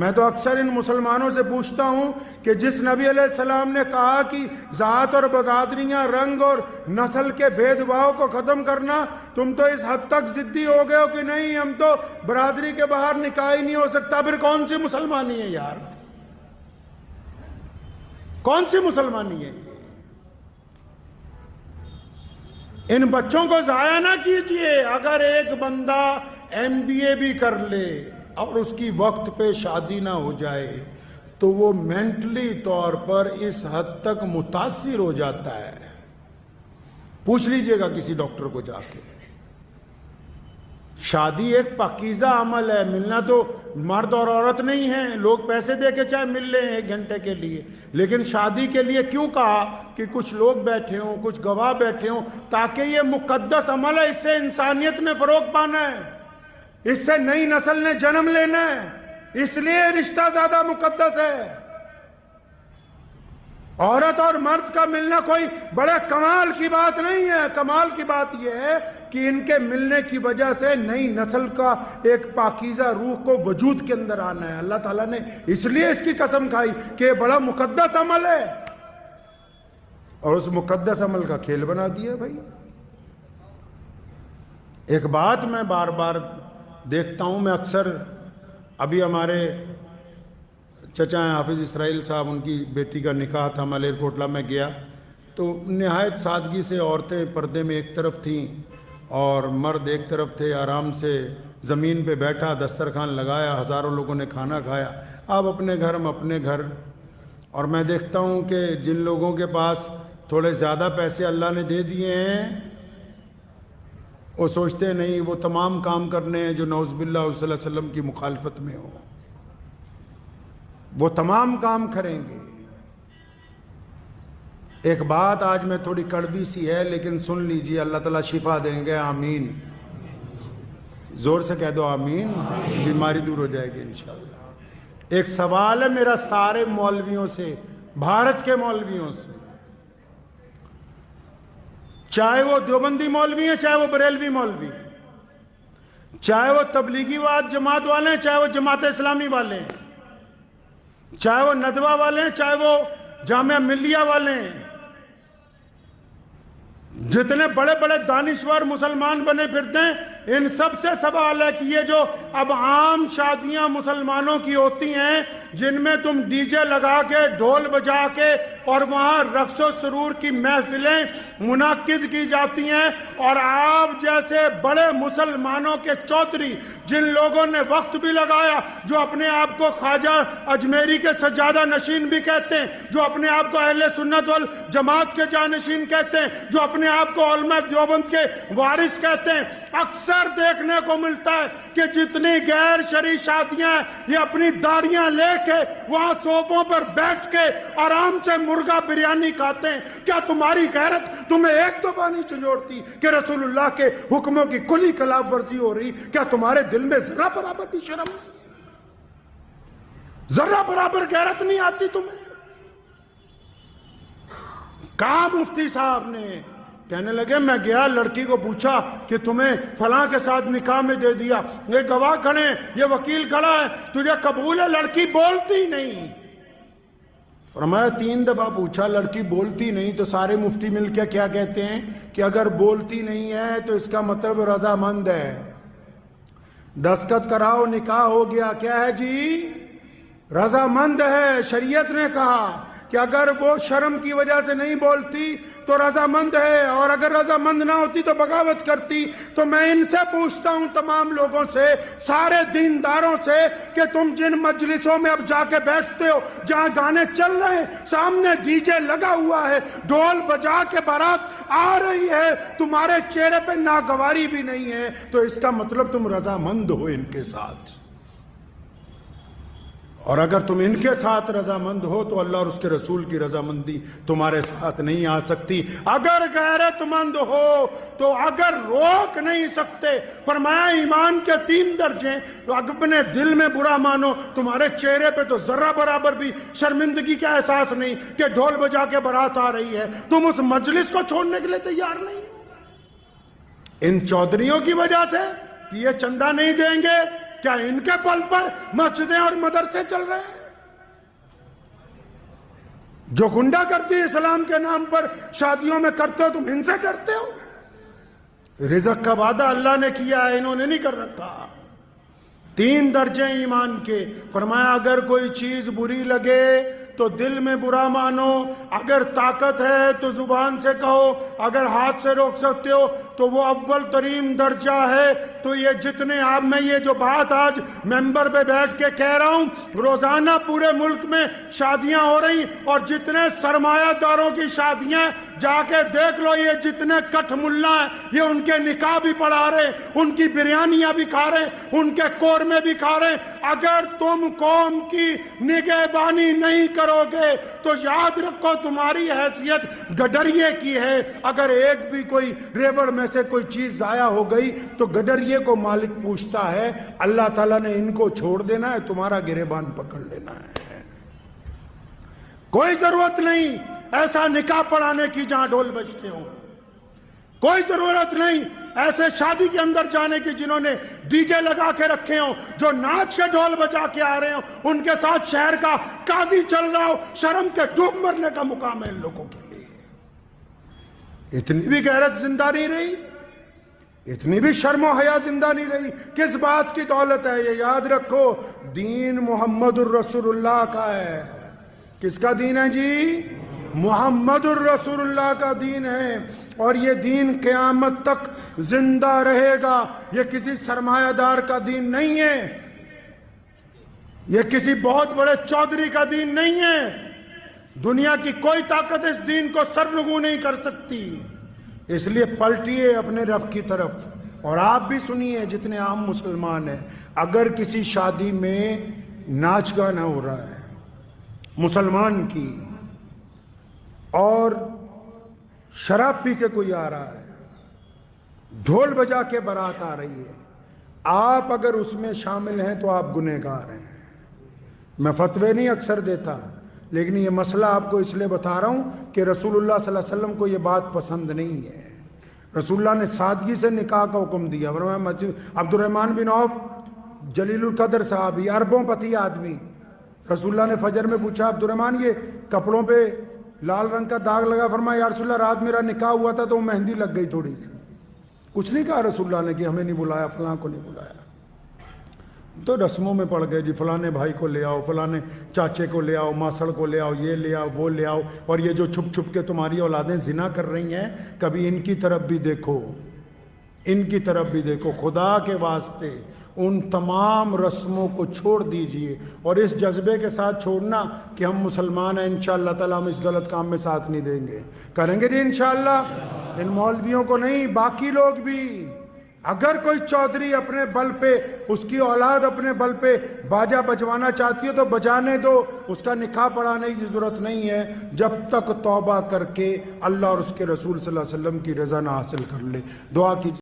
میں تو اکثر ان مسلمانوں سے پوچھتا ہوں کہ جس نبی علیہ السلام نے کہا کہ ذات اور برادریاں، رنگ اور نسل کے بھید بھاؤ کو ختم کرنا، تم تو اس حد تک ضدی ہو گئے ہو کہ نہیں ہم تو برادری کے باہر نکاح ہی نہیں ہو سکتا. پھر کون سی مسلمانی ہے یار؟ کون سی مسلمانی ہے؟ ان بچوں کو ضائع نہ کیجئے. اگر ایک بندہ MBA بھی کر لے اور اس کی وقت پہ شادی نہ ہو جائے تو وہ مینٹلی طور پر اس حد تک متاثر ہو جاتا ہے. پوچھ لیجئے گا کسی ڈاکٹر کو جا کے. شادی ایک پاکیزہ عمل ہے. ملنا تو مرد اور عورت نہیں ہے. لوگ پیسے دے کے چاہے مل لیں 1 گھنٹے کے لیے، لیکن شادی کے لیے کیوں کہا کہ کچھ لوگ بیٹھے ہوں، کچھ گواہ بیٹھے ہوں، تاکہ یہ مقدس عمل ہے. اس سے انسانیت نے فروغ پانا ہے، اس سے نئی نسل نے جنم لینا ہے. اس لیے رشتہ زیادہ مقدس ہے. عورت اور مرد کا ملنا کوئی بڑے کمال کی بات نہیں ہے. کمال کی بات یہ ہے کہ ان کے ملنے کی وجہ سے نئی نسل کا ایک پاکیزہ روح کو وجود کے اندر آنا ہے. اللہ تعالیٰ نے اس لیے اس کی قسم کھائی کہ یہ بڑا مقدس عمل ہے، اور اس مقدس عمل کا کھیل بنا دیا. بھائی ایک بات میں بار بار دیکھتا ہوں، میں اکثر ابھی ہمارے چچا ہیں حافظ اسرائیل صاحب، ان کی بیٹی کا نکاح تھا، ملیر کوٹلہ میں گیا تو نہایت سادگی سے عورتیں پردے میں ایک طرف تھیں اور مرد ایک طرف تھے. آرام سے زمین پہ بیٹھا، دسترخوان لگایا، ہزاروں لوگوں نے کھانا کھایا. آپ اپنے گھر، ہم اپنے گھر. اور میں دیکھتا ہوں کہ جن لوگوں کے پاس تھوڑے زیادہ پیسے اللہ نے دے دیے ہیں، وہ سوچتے نہیں وہ تمام کام کرنے ہیں جو نعوذ باللہ صلی اللہ علیہ وسلم کی مخالفت میں ہو. وہ تمام کام کریں گے. ایک بات آج میں تھوڑی کڑوی سی ہے لیکن سن لیجئے، اللہ تعالیٰ شفا دیں گے. آمین. زور سے کہہ دو آمین. بیماری دور ہو جائے گی انشاءاللہ. ایک سوال ہے میرا سارے مولویوں سے، بھارت کے مولویوں سے، چاہے وہ دیوبندی مولوی ہیں، چاہے وہ بریلوی مولوی، چاہے وہ تبلیغی جماعت والے ہیں، چاہے وہ جماعت اسلامی والے ہیں، چاہے وہ ندوہ والے ہیں، چاہے وہ جامعہ ملیہ والے ہیں، جتنے بڑے بڑے دانشور مسلمان بنے پھرتے ہیں، ان سب سے سوال ہے کہ یہ جو اب عام شادیاں مسلمانوں کی ہوتی ہیں جن میں تم ڈی جے لگا کے، ڈھول بجا کے اور وہاں رقص و سرور کی محفلیں منعقد کی جاتی ہیں، اور آپ جیسے بڑے مسلمانوں کے چودھری جن لوگوں نے وقت بھی لگایا، جو اپنے آپ کو خواجہ اجمیری کے سجادہ نشین بھی کہتے ہیں، جو اپنے آپ کو اہل سنت والجماعت کے جانشین کہتے ہیں، جو اپنے آپ کو علماء دیوبند کے وارث کہتے ہیں، اکثر دیکھنے کو ملتا ہے کہ جتنی غیر شرعی شادیاں ہیں، یہ اپنی داڑیاں لے کے وہاں صوفوں پر بیٹھ کے آرام سے مرغا بریانی کھاتے ہیں. کیا تمہاری غیرت تمہیں ایک دفعہ نہیں چنجوڑتی کہ رسول اللہ کے حکموں کی کلی خلاف ورزی ہو رہی؟ کیا تمہارے دل میں ذرا برابر بھی شرم نہیں؟ ذرا برابر غیرت نہیں آتی تمہیں؟ کہا مفتی صاحب نے، کہنے لگے میں گیا، لڑکی کو پوچھا کہ تمہیں فلاں کے ساتھ نکاح میں دے دیا، یہ گواہ کھڑے ہیں، یہ وکیل کھڑا ہے، تجھے قبول ہے؟ لڑکی بولتی نہیں. فرمایا 3 دفعہ پوچھا، لڑکی بولتی نہیں، تو سارے مفتی مل کے کیا کہتے ہیں کہ اگر بولتی نہیں ہے تو اس کا مطلب رضامند ہے. دستخط کراؤ، نکاح ہو گیا. کیا ہے جی؟ رضامند ہے. شریعت نے کہا کہ اگر وہ شرم کی وجہ سے نہیں بولتی تو رضامند ہے، اور اگر رضامند نہ ہوتی تو بغاوت کرتی. تو میں ان سے پوچھتا ہوں، تمام لوگوں سے، سارے دینداروں سے، کہ تم جن مجلسوں میں اب جا کے بیٹھتے ہو جہاں گانے چل رہے ہیں، سامنے ڈی جے لگا ہوا ہے، ڈھول بجا کے بارات آ رہی ہے، تمہارے چہرے پہ ناگواری بھی نہیں ہے، تو اس کا مطلب تم رضامند ہو ان کے ساتھ. اور اگر تم ان کے ساتھ رضامند ہو تو اللہ اور اس کے رسول کی رضامندی تمہارے ساتھ نہیں آ سکتی. اگر غیرت مند ہو تو اگر روک نہیں سکتے. فرمایا ایمان کے 3 درجے، تو اپنے دل میں برا مانو، تمہارے چہرے پہ تو ذرہ برابر بھی شرمندگی کا احساس نہیں کہ ڈھول بجا کے بارات آ رہی ہے، تم اس مجلس کو چھوڑنے کے لیے تیار نہیں. ان چودھریوں کی وجہ سے کہ یہ چندہ نہیں دیں گے، کیا ان کے بل پر مسجدیں اور مدرسے چل رہے ہیں؟ جو گنڈا کرتی اسلام کے نام پر شادیوں میں کرتے ہو تم ان سے ڈرتے ہو؟ رزق کا وعدہ اللہ نے کیا ہے، انہوں نے نہیں کر رکھا۔ 3 درجے ایمان کے، فرمایا اگر کوئی چیز بری لگے تو دل میں برا مانو، اگر طاقت ہے تو زبان سے کہو، اگر ہاتھ سے روک سکتے ہو تو وہ اول ترین درجہ ہے۔ تو یہ جتنے آپ میں یہ جو بات آج ممبر پہ بیٹھ کے کہہ رہا ہوں، روزانہ پورے ملک میں شادیاں ہو رہی، اور جتنے سرمایہ داروں کی شادیاں جا کے دیکھ لو، یہ جتنے کٹھ ملا ہیں یہ ان کے نکاح بھی پڑھا رہے، ان کی بریانیاں بھی کھا رہے، ان کے قورمے بھی کھا رہے۔ اگر تم قوم کی نگہبانی نہیں کرو گے تو یاد رکھو تمہاری حیثیت گڈریے کی ہے۔ اگر ایک بھی کوئی ریوڑ میں سے کوئی چیز ضائع ہو گئی تو گڈریے کو مالک پوچھتا ہے، اللہ تعالیٰ نے ان کو چھوڑ دینا ہے، تمہارا گریبان پکڑ لینا ہے۔ کوئی ضرورت نہیں ایسا نکاح پڑھانے کی جہاں ڈھول بجتے ہوں، کوئی ضرورت نہیں ایسے شادی کے اندر جانے کی جنہوں نے ڈی جے لگا کے رکھے ہوں، جو ناچ کے ڈھول بجا کے آ رہے ہوں، ان کے ساتھ شہر کا قاضی چل رہا ہو، شرم کے ڈوب مرنے کا مقام ہے ان لوگوں کے لیے۔ اتنی بھی غیرت زندہ نہیں رہی، اتنی بھی شرم و حیا زندہ نہیں رہی۔ کس بات کی دولت ہے یہ یاد رکھو، دین محمد الرسول اللہ کا ہے۔ کس کا دین ہے جی؟ محمد الرسول اللہ کا دین ہے، اور یہ دین قیامت تک زندہ رہے گا۔ یہ کسی سرمایہ دار کا دین نہیں ہے، یہ کسی بہت بڑے چودھری کا دین نہیں ہے۔ دنیا کی کوئی طاقت اس دین کو سرنگو نہیں کر سکتی۔ اس لیے پلٹیے اپنے رب کی طرف، اور آپ بھی سنیے جتنے عام مسلمان ہیں، اگر کسی شادی میں ناچ گانا ہو رہا ہے مسلمان کی، اور شراب پی کے کوئی آ رہا ہے، ڈھول بجا کے بارات آ رہی ہے، آپ اگر اس میں شامل ہیں تو آپ گنہگار ہیں۔ میں فتوے نہیں اکثر دیتا، لیکن یہ مسئلہ آپ کو اس لیے بتا رہا ہوں کہ رسول اللہ صلی اللہ علیہ وسلم کو یہ بات پسند نہیں ہے۔ رسول اللہ نے سادگی سے نکاح کا حکم دیا۔ عبد الرحمن بن عوف جلیل القدر صحابی، اربوں پتی آدمی، رسول اللہ نے فجر میں پوچھا عبد الرحمن یہ کپڑوں پہ لال رنگ کا داغ لگا، فرمایا یا رسول اللہ رات میرا نکاح ہوا تھا تو مہندی لگ گئی تھوڑی سی۔ کچھ نہیں کہا رسول اللہ نے کہ ہمیں نہیں بلایا، فلاں کو نہیں بلایا۔ تو رسموں میں پڑ گئے جی، فلانے بھائی کو لے آؤ، فلانے چاچے کو لے آؤ، ماسڑ کو لے آؤ، یہ لے آؤ، وہ لے آؤ۔ اور یہ جو چھپ چھپ کے تمہاری اولادیں زنا کر رہی ہیں، کبھی ان کی طرف بھی دیکھو، ان کی طرف بھی دیکھو۔ خدا کے واسطے ان تمام رسموں کو چھوڑ دیجئے، اور اس جذبے کے ساتھ چھوڑنا کہ ہم مسلمان ہیں، انشاءاللہ تعالیٰ ہم اس غلط کام میں ساتھ نہیں دیں گے، کریں گے جی انشاءاللہ۔ ان مولویوں کو نہیں، باقی لوگ بھی، اگر کوئی چودھری اپنے بل پہ، اس کی اولاد اپنے بل پہ باجا بجوانا چاہتی ہو تو بجانے دو، اس کا نکاح پڑھانے کی ضرورت نہیں ہے جب تک توبہ کر کے اللہ اور اس کے رسول صلی اللہ علیہ وسلم کی رضا نہ حاصل کر لے۔ دعا کیجیے۔